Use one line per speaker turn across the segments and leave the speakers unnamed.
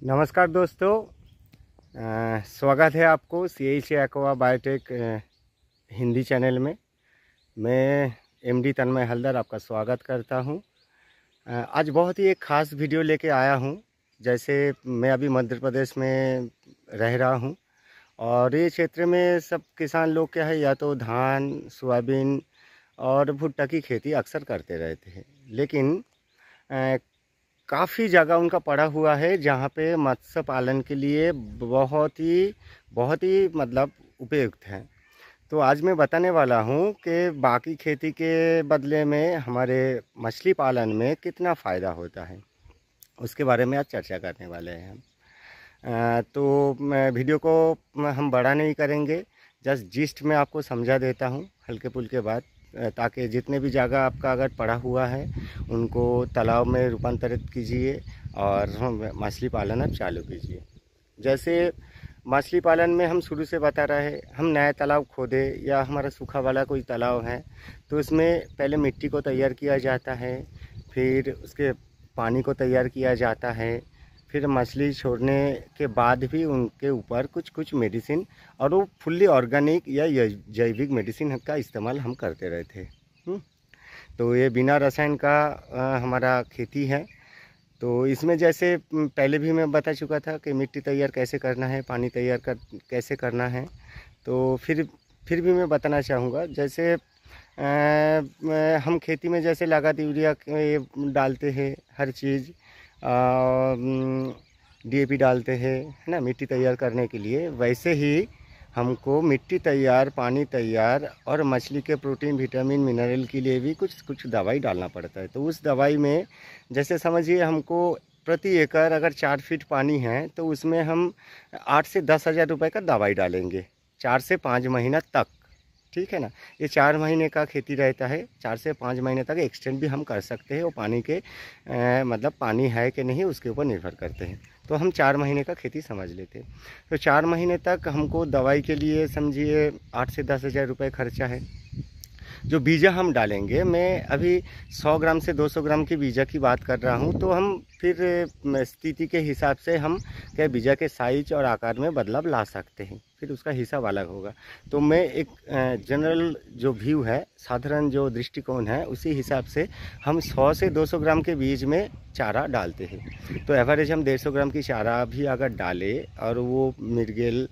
नमस्कार दोस्तों, स्वागत है आपको CIC aqua biotech Hindi channel में। मैं MD तन्मय हलदर आपका स्वागत करता हूं। आज बहुत ही एक ख़ास वीडियो लेके आया हूं। जैसे मैं अभी मध्य प्रदेश में रह रहा हूं और ये क्षेत्र में सब किसान लोग क्या है, या तो धान, सोयाबीन और भुट्टा की खेती अक्सर करते रहते हैं, लेकिन काफ़ी जगह उनका पड़ा हुआ है जहाँ पे मत्स्य पालन के लिए बहुत ही मतलब उपयुक्त है। तो आज मैं बताने वाला हूँ कि बाकी खेती के बदले में हमारे मछली पालन में कितना फ़ायदा होता है, उसके बारे में आज चर्चा करने वाले हैं हम। तो मैं वीडियो को हम बड़ा नहीं करेंगे, जस्ट जिस्ट में आपको समझा देता हूँ हल्के फुल्के बात, ताकि जितने भी जगह आपका अगर पड़ा हुआ है उनको तालाब में रूपांतरित कीजिए और मछली पालन अब चालू कीजिए। जैसे मछली पालन में हम शुरू से बता रहे हैं, हम नया तालाब खोदे या हमारा सूखा वाला कोई तालाब है तो उसमें पहले मिट्टी को तैयार किया जाता है, फिर उसके पानी को तैयार किया जाता है, फिर मछली छोड़ने के बाद भी उनके ऊपर कुछ मेडिसिन, और वो फुल्ली ऑर्गेनिक या जैविक मेडिसिन का इस्तेमाल हम करते रहते हैं। तो ये बिना रसायन का हमारा खेती है। तो इसमें जैसे पहले भी मैं बता चुका था कि मिट्टी तैयार कैसे करना है, पानी तैयार कैसे करना है। तो फिर भी मैं बताना चाहूँगा, जैसे हम खेती में जैसे लागत यूरिया डालते हैं, हर चीज़ DAP डालते हैं, है ना, मिट्टी तैयार करने के लिए, वैसे ही हमको मिट्टी तैयार, पानी तैयार और मछली के प्रोटीन, विटामिन, मिनरल के लिए भी कुछ दवाई डालना पड़ता है। तो उस दवाई में जैसे समझिए हमको प्रति एकड़ अगर 4 फीट पानी है तो उसमें हम 8 से 10 हज़ार रुपये का दवाई डालेंगे 4 से 5 महीना तक, ठीक है ना। ये 4 महीने का खेती रहता है, 4 से 5 महीने तक एक्सटेंड भी हम कर सकते हैं। वो पानी के मतलब पानी है कि नहीं उसके ऊपर निर्भर करते हैं। तो हम 4 महीने का खेती समझ लेते हैं। तो 4 महीने तक हमको दवाई के लिए समझिए 8 से 10 हज़ार रुपये खर्चा है। जो बीजा हम डालेंगे, मैं अभी 100 ग्राम से 200 ग्राम की बीजा की बात कर रहा हूँ, तो हम फिर स्थिति के हिसाब से हम क्या बीजा के साइज और आकार में बदलाव ला सकते हैं, फिर उसका हिसाब अलग होगा। तो मैं एक जनरल जो व्यू है, साधारण जो दृष्टिकोण है, उसी हिसाब से हम 100 से 200 ग्राम के बीज में चारा डालते हैं। तो एवरेज हम 150 ग्राम की चारा भी अगर डालें और वो मिर्गेल,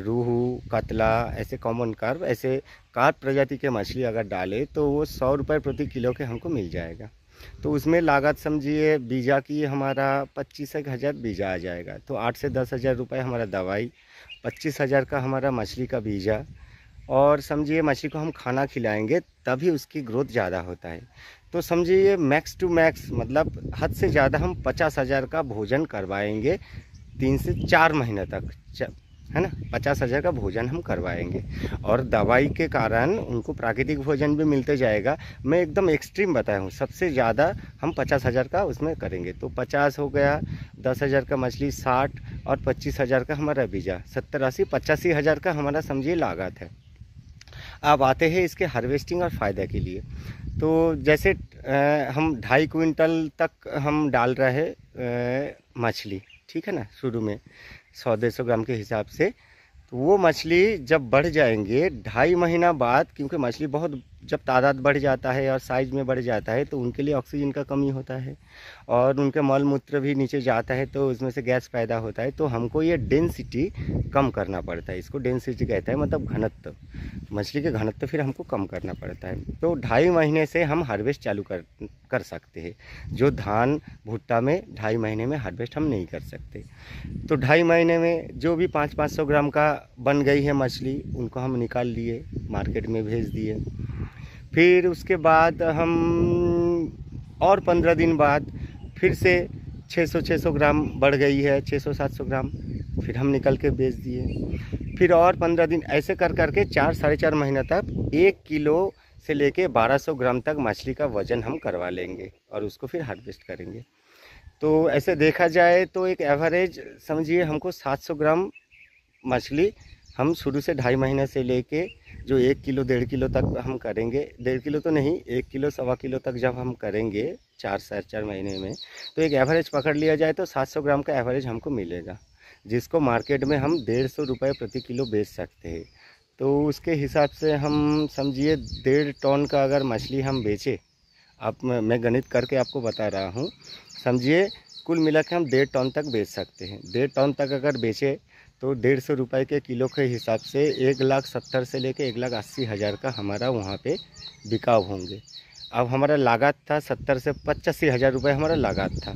रूहू, कतला, ऐसे कॉमन कार्प, ऐसे कार्प प्रजाति के मछली अगर डालें तो वो 100 रुपये प्रति किलो के हमको मिल जाएगा। तो उसमें लागत समझिए बीजा की हमारा 25 हज़ार बीजा आ जाएगा। तो 8 से 10 हज़ार रुपये हमारा दवाई, 25 हज़ार का हमारा मछली का बीजा, और समझिए मछली को हम खाना खिलाएंगे तभी उसकी ग्रोथ ज़्यादा होता है। तो समझिए मैक्स टू मैक्स मतलब हद से ज़्यादा हम 50 हज़ार का भोजन करवाएंगे 3 से 4 महीने तक, है ना। 50 हज़ार का भोजन हम करवाएंगे और दवाई के कारण उनको प्राकृतिक भोजन भी मिलते जाएगा। मैं एकदम एक्सट्रीम बताया हूँ, सबसे ज़्यादा हम 50 हज़ार का उसमें करेंगे। तो 50 हो गया, 10 हज़ार का मछली, 60 और 25 हज़ार का हमारा बीजा, 70, 80, 85 हज़ार का हमारा समझिए लागत है। अब आते हैं इसके हार्वेस्टिंग और फ़ायदा के लिए। तो जैसे हम 2.5 क्विंटल तक हम डाल रहे मछली, ठीक है ना, शुरू में 100-150 ग्राम के हिसाब से। तो वो मछली जब बढ़ जाएंगे 2.5 महीना बाद, क्योंकि मछली बहुत जब तादाद बढ़ जाता है और साइज में बढ़ जाता है तो उनके लिए ऑक्सीजन का कमी होता है और उनके मल मूत्र भी नीचे जाता है, तो उसमें से गैस पैदा होता है। तो हमको ये डेंसिटी कम करना पड़ता है, इसको डेंसिटी कहता है, मतलब घनत्व, मछली के घनत्व फिर हमको कम करना पड़ता है। तो 2.5 महीने से हम हार्वेस्ट चालू कर सकते हैं, जो धान भुट्टा में 2.5 महीने में हार्वेस्ट हम नहीं कर सकते। तो 2.5 महीने में जो भी 500-500 ग्राम का बन गई है मछली, उनको हम निकाल लिए, मार्केट में भेज दिए। फिर उसके बाद हम और 15 दिन बाद फिर से 600 ग्राम बढ़ गई है, 600-700 ग्राम, फिर हम निकल के बेच दिए। फिर और 15 दिन, ऐसे कर करके 4-4.5 महीना तक 1 किलो से लेके 1200 ग्राम तक मछली का वज़न हम करवा लेंगे और उसको फिर हार्वेस्ट करेंगे। तो ऐसे देखा जाए तो एक एवरेज समझिए हमको 700 ग्राम मछली हम शुरू से 2.5 महीने से लेके जो 1 किलो 1.5 किलो तक हम करेंगे, 1.5 किलो तो नहीं, 1 किलो 1.25 किलो तक जब हम करेंगे 4 साढ़े 4 महीने में, तो एक एवरेज पकड़ लिया जाए तो 700 ग्राम का एवरेज हमको मिलेगा, जिसको मार्केट में हम 150 रुपये प्रति किलो बेच सकते हैं। तो उसके हिसाब से हम समझिए 1.5 टन का अगर मछली हम बेचें, आप मैं गणित करके आपको बता रहा हूँ, समझिए कुल मिला के हम 1.5 टन तक बेच सकते हैं। 1.5 टन तक अगर बेचें तो 150 रुपये के किलो के हिसाब से 1,70,000 से लेके 1,80,000 का हमारा वहाँ पे बिकाव होंगे। अब हमारा लागत था 70 से 85,000 रुपये हमारा लागत था,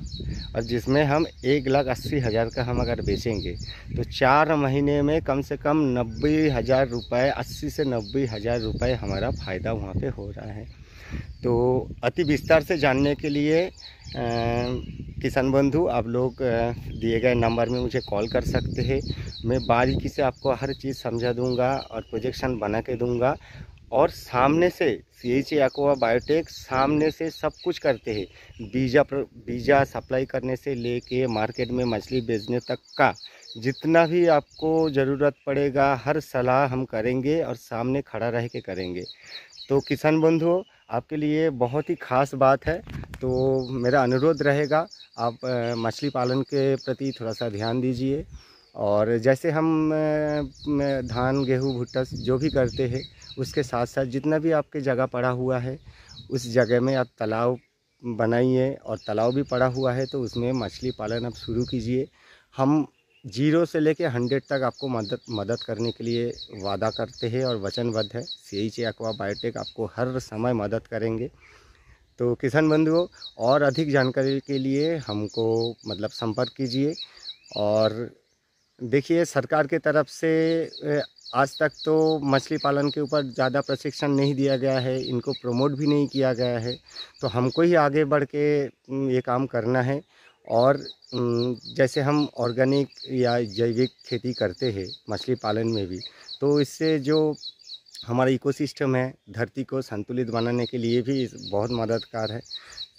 और जिसमें हम 1,80,000 का हम अगर बेचेंगे तो 4 महीने में कम से कम 90,000 रुपये, 80 से 90,000 रुपये हमारा फ़ायदा वहाँ पे हो रहा है। तो अति विस्तार से जानने के लिए किसान बंधु आप लोग दिए गए नंबर में मुझे कॉल कर सकते हैं। मैं बारीकी से आपको हर चीज़ समझा दूंगा और प्रोजेक्शन बना के दूंगा, और सामने से CHA एक्वा बायोटेक सामने से सब कुछ करते हैं। बीजा सप्लाई करने से लेके मार्केट में मछली बेचने तक का जितना भी आपको ज़रूरत पड़ेगा हर सलाह हम करेंगे, और सामने खड़ा रह के करेंगे। तो किसान बंधुओं, आपके लिए बहुत ही ख़ास बात है, तो मेरा अनुरोध रहेगा आप मछली पालन के प्रति थोड़ा सा ध्यान दीजिए। और जैसे हम धान, गेहूँ, भुट्टा जो भी करते हैं, उसके साथ साथ जितना भी आपके जगह पड़ा हुआ है उस जगह में आप तालाब बनाइए, और तालाब भी पड़ा हुआ है तो उसमें मछली पालन आप शुरू कीजिए। हम 0 से लेके 100 तक आपको मदद करने के लिए वादा करते हैं और वचनबद्ध है। CHA एक्वा बायोटेक आपको हर समय मदद करेंगे। तो किसान बंधुओं, और अधिक जानकारी के लिए हमको संपर्क कीजिए। और देखिए, सरकार के तरफ से आज तक तो मछली पालन के ऊपर ज़्यादा प्रशिक्षण नहीं दिया गया है, इनको प्रमोट भी नहीं किया गया है, तो हमको ही आगे बढ़ के ये काम करना है। और जैसे हम ऑर्गेनिक या जैविक खेती करते हैं मछली पालन में भी, तो इससे जो हमारा इकोसिस्टम है, धरती को संतुलित बनाने के लिए भी बहुत मददगार है।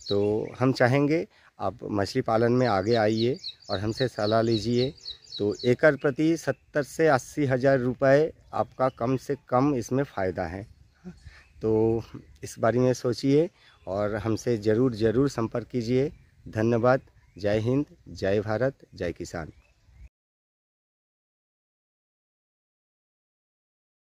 तो हम चाहेंगे आप मछली पालन में आगे आइए और हमसे सलाह लीजिए। तो एकड़ प्रति 70 से 80,000 रुपये आपका कम से कम इसमें फ़ायदा है। तो इस बारे में सोचिए और हमसे ज़रूर संपर्क कीजिए। धन्यवाद। जय हिंद, जय भारत, जय किसान।